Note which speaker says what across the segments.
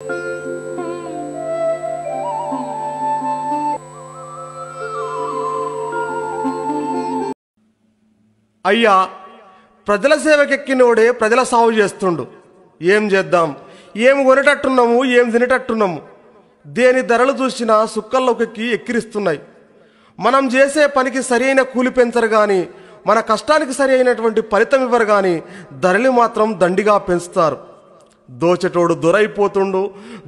Speaker 1: అయ్యా, ప్రజల సేవకెక్కినోడే ప్రజల సాగు చేస్తుండు. ఏం చేద్దాం? ఏం కొనేటట్టున్నాము, ఏం తినేటట్టున్నాము. దేని ధరలు చూసినా సుక్కల్లోకి ఎక్కిరిస్తున్నాయి. మనం చేసే పనికి సరైన కూలి పెంచరు కానీ, మన కష్టానికి సరి అయినటువంటి ఫలితం ఇవ్వరు కానీ ధరలు మాత్రం దండిగా పెంచుతారు. దోచెటోడు దొరైపోతుండు,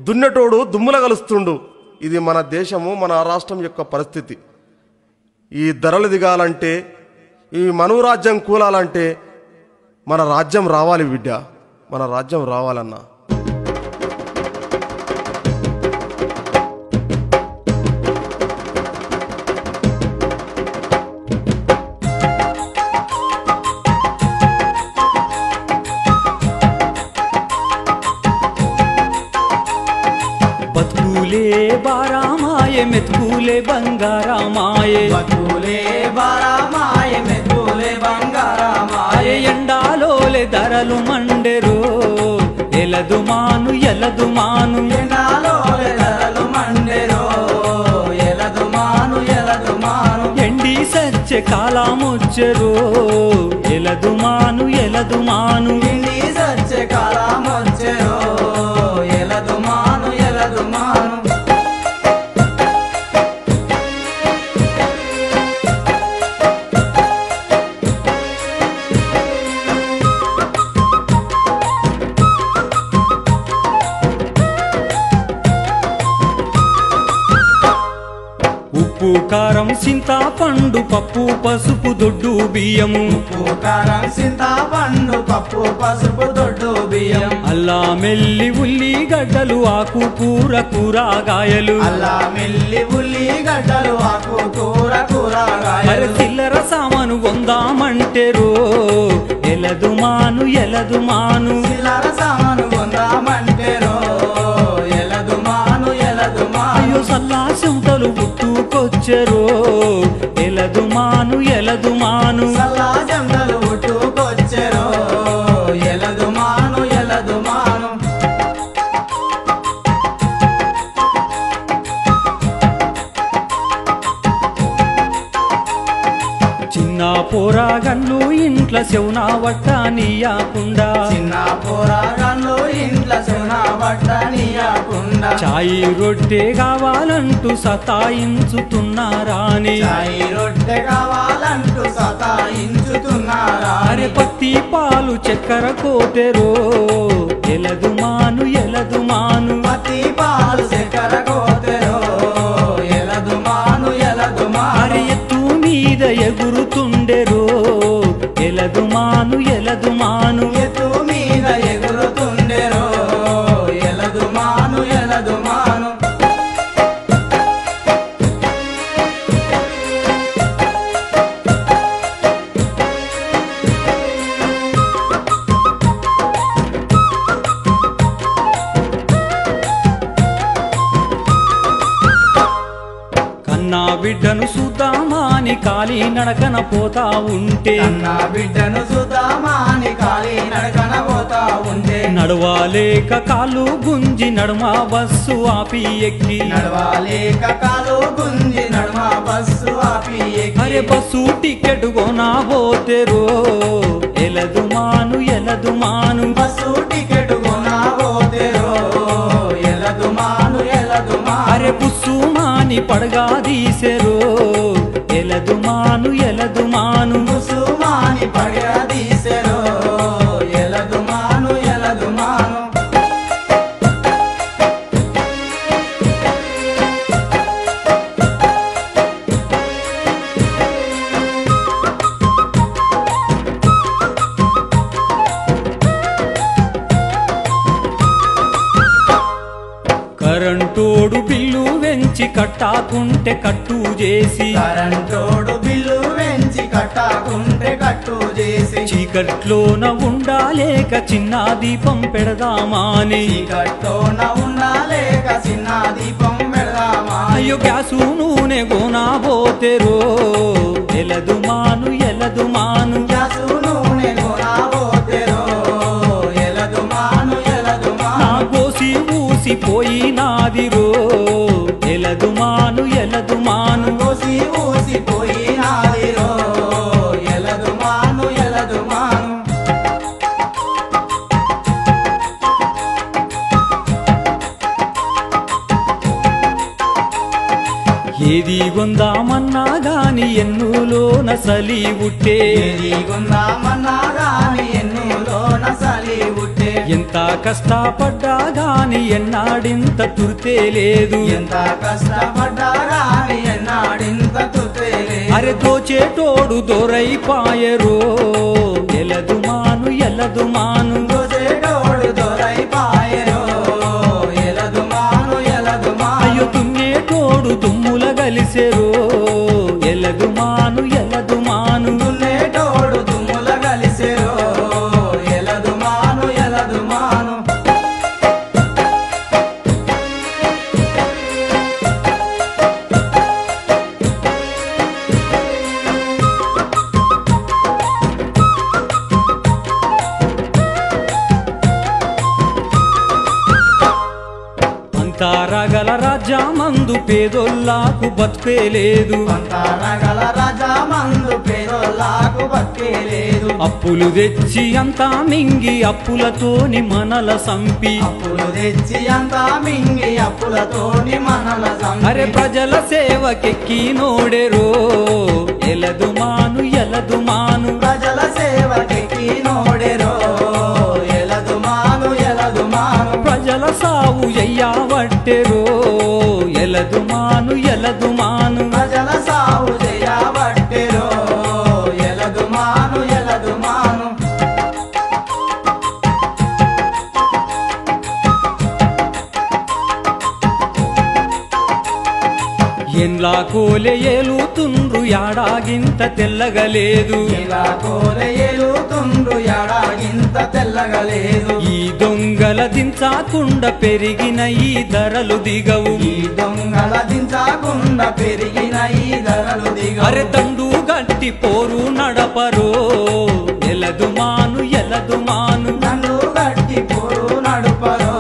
Speaker 1: దున్నెటోడు దుమ్ముల కలుస్తుండు. ఇది మన దేశము, మన రాష్ట్రం యొక్క పరిస్థితి. ఈ ధరలు దిగాలంటే, ఈ మనువు రాజ్యం కూలాలంటే మన రాజ్యం రావాలి బిడ్డ, మన రాజ్యం రావాలన్నా.
Speaker 2: బతుకులే బారామాయే మెతుకులే బంగారామాయే,
Speaker 3: బతుకులే బారామాయే మెతుకులే బంగారామాయే.
Speaker 2: ఎండాలోలే ధరలు మండెరో ఎలదుమాను ఎలదుమాను,
Speaker 3: ఎండాలోలే ధరలు మండెరో ఎలదుమాను ఎలదుమాను.
Speaker 2: ఎండి సచ్చే కాలమొచ్చెరో ఎలదుమాను ఎలదుమాను.
Speaker 3: ఎండి సచ్చే కాలమొచ్చెరో ఎలదుమాను ఎలదుమాను.
Speaker 2: ఉప్పు కారం చింతాపండు పప్పు పసుపు దొడ్డు బియ్యము,
Speaker 3: ఉప్పు కారం చింతాపండు పప్పు పసుపు దొడ్డు బియ్యం.
Speaker 2: అల్లా మెల్లి ఉల్లిగడ్డలు ఆకు కూర కూరగాయలు,
Speaker 3: అల్లా మెల్లి ఉల్లిగడ్డలు ఆకు కూర కూరగాయలు.
Speaker 2: చిల్లర సామాను కొందామంటేరో ఎలదుమాను ఎలదుమాను.
Speaker 3: చిల్లర సామాను కొందామంటేరో ఎలదుమాను ఎలదుమాను.
Speaker 2: అయ్యో సల్లా సింతలు పుట్టుకొచ్చెరో ఎలదుమాను ఎలదుమాను.
Speaker 3: సల్లా జంటలు పుట్టుకొచ్చెరో ఎలదుమాను ఎలదుమాను.
Speaker 2: చిన్న పోరాగన్లు ఇంట్ల శవునా వట్టనీయకుండా,
Speaker 3: చిన్న పోరాగన్లు ఇంట్ల శవున వట్టనీయకుండా.
Speaker 2: చాయి రొట్టె కావాలంటూ సతాయించుతున్నారాని,
Speaker 3: చాయి రొట్టె కావాలంటూ సతాయించుతున్నారా.
Speaker 2: అరే పత్తి పాలు చక్కెర కోటెరో ఎలదుమాను ఎలదుమాను.
Speaker 3: పత్తి పాలు చక్కెర కోతెరో ఎలదుమాను ఎలదుమాను.
Speaker 2: అరే ఎత్తు మీద ఎగురుతుండెరో ఎలదుమాను ఎలదుమాను.
Speaker 3: ఎత్తు మీద ఎగురుతుండెరో ఎలదుమాను ఎలదుమాను.
Speaker 2: కన్నా బిడ్డను సుద్దామాని కాలి నడకన పోతా ఉంటే,
Speaker 3: కన్నా బిడ్డను సుధామాని కాలి నడకన పోతా ఉంటే.
Speaker 2: నడవాలేక కాలు గుంజి నడుమ బస్సు ఆపి ఎక్కి,
Speaker 3: నడవాలేక కాలు గుంజి నడుమ బస్సు ఆపి ఎక్కి.
Speaker 2: అరే బస్సు టికెట్ కొనబోతెరో ఎలదుమాను ఎలదుమాను.
Speaker 3: బస్సు టికెట్ కొనబోతెరో ఎలదుమాను ఎలదుమాను.
Speaker 2: అరే పుస్సుమాని పడగా తీసెరో ఎలదుమాను ఎలదుమాను.
Speaker 3: కుసుమాని పడదీసెరో ఎలదుమాను ఎలదుమాను.
Speaker 2: కరెంటోడు బిల్లు వెంచి కట్టాకుంటే కట్టు చేసి,
Speaker 3: కరెంటోడు బిల్లు వెంచి కట్టాకుంటే కట్టు చేసి.
Speaker 2: చీకట్లోన ఉండాలేక చిన్న దీపం పెడదామాని,
Speaker 3: చీకట్లోన ఉండాలేక చిన్న దీపం పెడదామా.
Speaker 2: అయ్యో గ్యాసు నూనె కొనబోతెరో ఎలదుమాను ఎలదుమాను.
Speaker 3: గ్యాసు నూనె కొనబోతెరో ఎలదుమాను ఎలదుమాను.
Speaker 2: నా కోసి ఊసి ఊసిపోయినాదిరో ఎలదుమాను ఎలదుమాను
Speaker 3: కోసి ఊసిపోయినాదిరో ఎలదుమాను ఎలదుమాను
Speaker 2: ఏది కొందామన్నా గాని ఎన్నులోన సలి ఉట్టే
Speaker 3: ఏది కొందామన్నా గాని ఎన్నులోన సలి ఉట్టే
Speaker 2: ఎంత కష్టపడ్డా గాని ఎన్నాడింత తుర్తే లేదు
Speaker 3: ఎంత కష్టపడ్డా గాని ఎన్నాడింత తుర్తే లేదు
Speaker 2: అరే దోచేటోడు దొరైపాయరో ఎలదుమాను ఎలదుమాను
Speaker 3: దోచేటోడు దొరైపాయరో ఎలదుమాను ఎలదుమాను
Speaker 2: అయ్యో తున్నేటోడు తుమ్ముల గలిసెరో ఎలదుమాను ఎలదుమాను
Speaker 3: దున్నేటోడు దుమ్ముల గలిసెరో ఎలదుమాను ఎలదుమాను
Speaker 2: అంతారగల రాజ్యమందు పేదోళ్ళకు బతుకే లేదు
Speaker 3: పంతారగల రాజా మందు పేదోళ్ళకు బతికే లేదు
Speaker 2: అప్పులు తెచ్చి అంతా మింగి అప్పులతోని మనల సంపి
Speaker 3: అప్పులు తెచ్చి అంతా మింగి అప్పులతోని మనల
Speaker 2: అరే ప్రజల సేవకెక్కి నోడెరో ఎలదుమాను ఎలదుమాను
Speaker 3: ప్రజల సేవకి నోడెరో ఎలదుమాను ఎలదుమాను
Speaker 2: ప్రజల సావు ఎయ్యావట్టెరో ఎలదుమాను ఎలదుమాను
Speaker 3: ప్రజల సాగు చేయబట్టెరో ఎలదుమాను ఎలదుమాను
Speaker 2: ఎన్లా కోలే ఏలుతుండ్రు యాడాగింత తెల్లగలేదు
Speaker 3: ఇలా కోలెలుతుండ్రు ఎడాగింత తెల్లగలేదు
Speaker 2: ఈ దొంగల దించాకుండా పెరిగిన ఈ ధరలు దిగవు
Speaker 3: ఈ దొంగల దించకుండా పెరిగిన ఈ ధరలు
Speaker 2: అరే
Speaker 3: దిగ
Speaker 2: దండు గట్టి పోరు నడపరో ఎలదుమాను ఎలదుమాను
Speaker 3: నండు గట్టి పోరు నడుపరో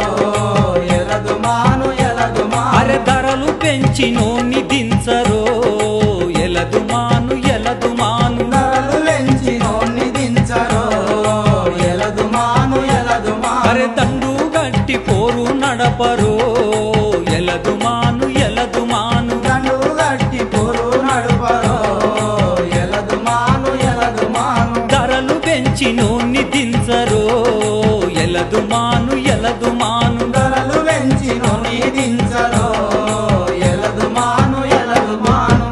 Speaker 3: ఎలదుమాను ఎలదుమాను
Speaker 2: అరే ధరలు పెంచి నోని దించరో ఎలదుమాను ఎలదుమాను
Speaker 3: ధరలు పెంచి నోన్ని దించరో ఎలదుమాను ఎలదుమాను
Speaker 2: అరే దండు గట్టి పోరు నడపరో ఎలదుమాను ఎలదుమాను
Speaker 3: నండు గట్టి పోరు నడుపరో ఎలదుమాను ఎలదుమాను
Speaker 2: ధరలు పెంచి నోని దించరో ఎలదుమాను ఎలదుమాను
Speaker 3: ధరలు పెంచి నోని దించరో ఎలదుమాను ఎలదుమాను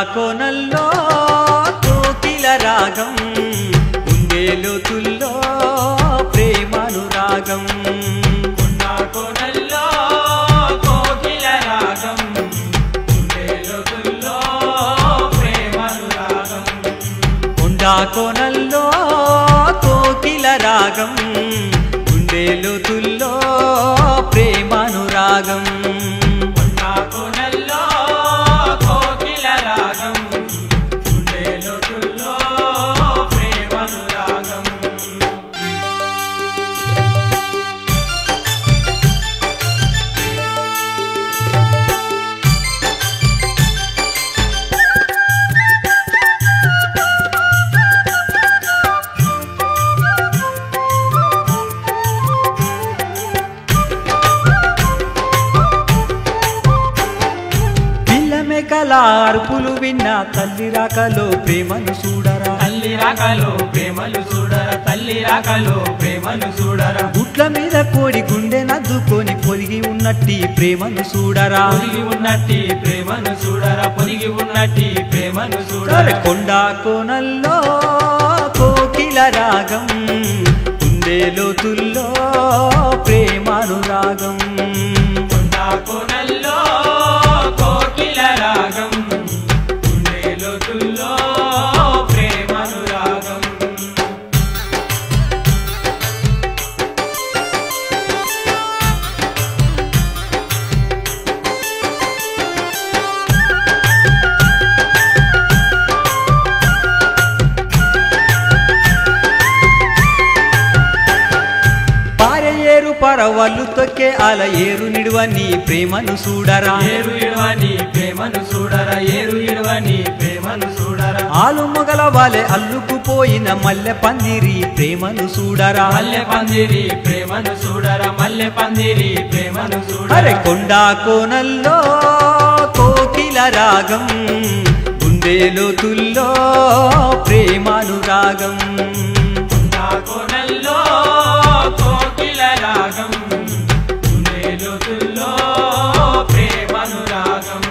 Speaker 2: కోనల్లో కోకిల రాగం ఉందేలోతుల్లో ప్రేమానురాగం కోనల్లో కోకిల రాగం ఉందేలోతుల్లో ప్రేమానురాగం కోనల్లో కోకిల రాగం ఉందేలోతుల్లో ప్రేమానురాగం అరుపులు విన్నా తల్లి రాకలో ప్రేమను చూడరా
Speaker 3: తల్లి రాకలో ప్రేమలు చూడర తల్లి రాకలో ప్రేమలు చూడర
Speaker 2: గుట్ల మీద కోడి గుండె నద్దుకొని పొదిగి ఉన్నట్టి ప్రేమను చూడరా
Speaker 3: పొదిగి ఉన్నట్టి ప్రేమను చూడర పొదిగి ఉన్నట్టి ప్రేమను చూడర
Speaker 2: కొండ కోనల్లో కోకిల రాగం గుండె లోతుల్లో ప్రేమానురాగం
Speaker 3: కొండ కోనల్లో కోకిల రాగం గుండె లోతుల్లో ప్రేమానురాగం
Speaker 2: పారేరు పరవళ్ళు తొక్కే అల ఏరు నిడువని ప్రేమను చూడరా
Speaker 3: ఏరు ఇడవని ప్రేమను చూడర ఏరు ఇడవని ప్రేమను చూడర
Speaker 2: ఆలు మొగల వాలే అల్లుకుపోయిన మల్లె పందిరి ప్రేమను చూడరా
Speaker 3: మల్లె పందిరి ప్రేమను చూడర మల్లె పందిరి ప్రేమను
Speaker 2: అరే
Speaker 3: చూడర
Speaker 2: కొండ కోనల్లో కోకిల రాగం గుండె లోతుల్లో ప్రేమానురాగం
Speaker 3: కొండ కోనల్లో కోకిల రాగం గుండె లోతుల్లో ప్రేమానురాగం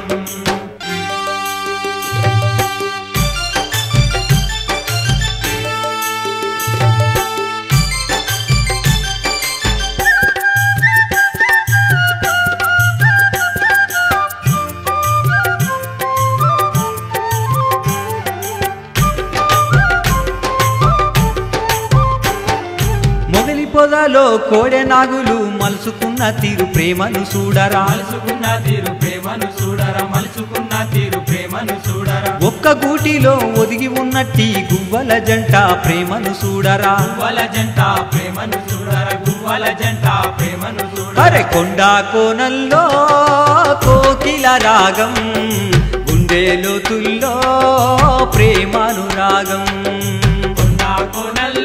Speaker 2: మొగలి పొదలో కోడె నాగులు మలుసుకున్న తీరు ప్రేమను చూడరా
Speaker 3: మలుసుకున్న తీరు ప్రేమను చూడర మలుసుకున్న తీరు ప్రేమను చూడర
Speaker 2: ఒక్క గూటిలో ఒదిగి ఉన్నట్టి గువ్వల జంట ప్రేమను చూడరా
Speaker 3: గువ్వల జంట ప్రేమను చూడర గువ్వల జంట ప్రేమను చూడర
Speaker 2: అరే కొండ కోనల్లో కోకిల రాగం గుండె లోతుల్లో ప్రేమానురాగం
Speaker 3: కొండ కోనల్లో